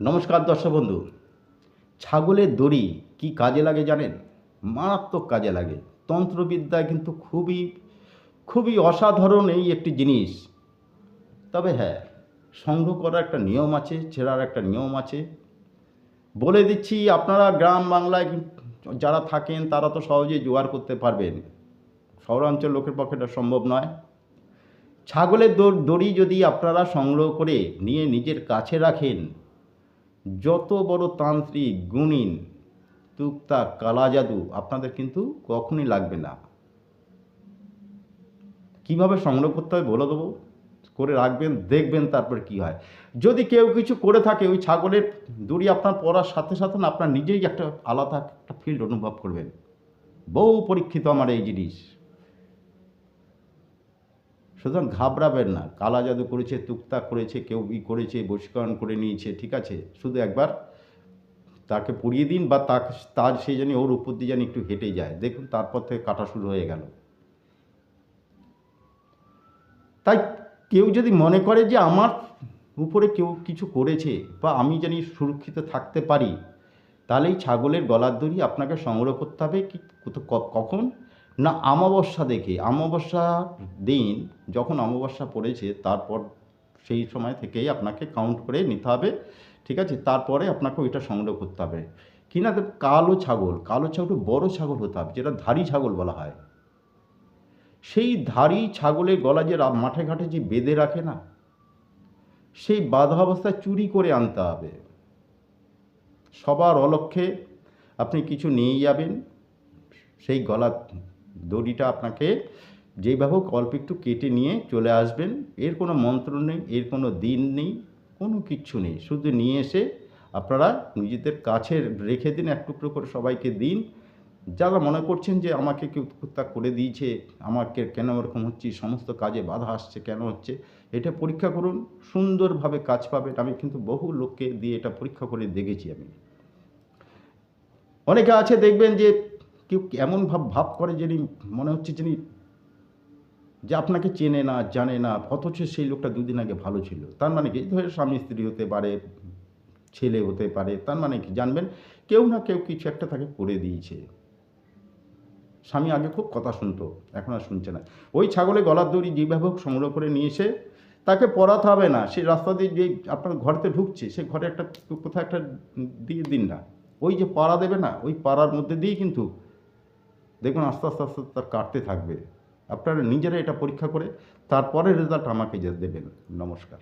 নমস্কার দর্শক বন্ধু। ছাগলের দড়ি কি কাজে লাগে জানেন? মারাত্মক কাজে লাগে। তন্ত্রবিদ্যায় কিন্তু খুবই খুবই অসাধারণ এই একটি জিনিস। তবে হ্যাঁ, সংগ্রহ করার একটা নিয়ম আছে, ছেঁড়ার একটা নিয়ম আছে। বলে দিচ্ছি, আপনারা গ্রাম বাংলায় যারা থাকেন তারা তো সহজেই জোগাড় করতে পারবেন। শহরাঞ্চল লোকের পক্ষে এটা সম্ভব নয়। ছাগলের দড়ি যদি আপনারা সংগ্রহ করে নিয়ে নিজের কাছে রাখেন, যত বড় তান্ত্রিক, গুণিন, তুকতাক, কালা জাদু আপনাদের কিন্তু কখনই লাগবে না। কিভাবে সংগ্রহ করতে হয় বলে দেবো, করে রাখবেন, দেখবেন তারপর কি হয়। যদি কেউ কিছু করে থাকে, ওই ছাগলের দড়ি আপনার পরার সাথে সাথে না আপনার নিজেই একটা আলাদা একটা ফিল্ড অনুভব করবেন। বহু পরীক্ষিত আমার এই জিনিস। সুতরাং ঘাবড়াবেন না। কালা জাদু করেছে, তুকতাক করেছে, কেউ করেছে, বশীকরণ করে নিয়েছে, ঠিক আছে, শুধু একবার তাকে পড়িয়ে দিন, বা তার সে জানি ওর উপর দিয়ে জানি একটু হেঁটে যায়, দেখুন তারপর থেকে কাটা শুরু হয়ে গেল। তাই কেউ যদি মনে করে যে আমার উপরে কেউ কিছু করেছে বা আমি জানি সুরক্ষিত থাকতে পারি, তাহলে এই ছাগলের গলার দড়ি আপনাকে সংগ্রহ করতে হবে। কি কখন না, অমাবস্যা দেখে। অমাবস্যা দিন যখন অমাবস্যা পড়েছে, তারপর সেই সময় থেকেই আপনাকে কাউন্ট করে নিতে হবে, ঠিক আছে। তারপরে আপনাকে ওইটা সংগ্রহ করতে হবে। কিনা কালো ছাগল, কালো ছাগল বড় ছাগল হতে হবে, যেটা ধাড়ি ছাগল বলা হয়। সেই ধাড়ি ছাগলের গলা যে মাঠে ঘাটে যে বেঁধে রাখে না, সেই বাঁধা অবস্থায় চুরি করে আনতে হবে। সবার অলক্ষ্যে আপনি কিছু নিয়ে যাবেন, সেই গলার দড়িটা আপনাকে যেইভাবে হোক অল্প একটু কেটে নিয়ে চলে আসবেন। এর কোনো মন্ত্র নেই, এর কোনো দিন নেই, কোনো কিচ্ছু নেই। শুধু নিয়ে এসে আপনারা নিজেদের কাছে রেখে দিন, এক টুকরো করে সবাইকে দিন। যারা মনে করছেন যে আমাকে কেউ হত্যা করে দিয়েছে, আমাকে কেন এরকম হচ্ছে, সমস্ত কাজে বাধা আসছে কেন হচ্ছে, এটা পরীক্ষা করুন, সুন্দরভাবে কাজ পাবেন। আমি কিন্তু বহু লোককে দিয়ে এটা পরীক্ষা করে দেখেছি আমি। অনেকে আছে দেখবেন যে কেউ এমন ভাব করে যিনি মনে হচ্ছে যিনি যে আপনাকে চেনে না, জানে না, অথচ সেই লোকটা দুদিন আগে ভালো ছিল। তার মানে কি, ধরে স্বামী স্ত্রী হতে পারে, ছেলে হতে পারে, তার মানে কি জানবেন কেউ না কেউ কিছু একটা তাকে করে দিয়েছে। স্বামী আগে খুব কথা শুনতো, এখন আর শুনছে না। ওই ছাগলে গলার দড়ি যেভাবে হোক সংগ্রহ করে নিয়ে এসে তাকে পরাতে হবে না। সেই রাস্তা দিয়ে যে আপনার ঘরেতে ঢুকছে, সে ঘরে একটা কোথাও একটা দিয়ে দিন না। ওই যে পাড়া দেবে না, ওই পাড়ার মধ্যে দিয়েই কিন্তু দেখুন আস্তে আস্তে আস্তে তার কাটতে থাকবে। আপনারা নিজেরা এটা পরীক্ষা করে তারপরে রেজাল্ট আমাকে দেবেন। নমস্কার।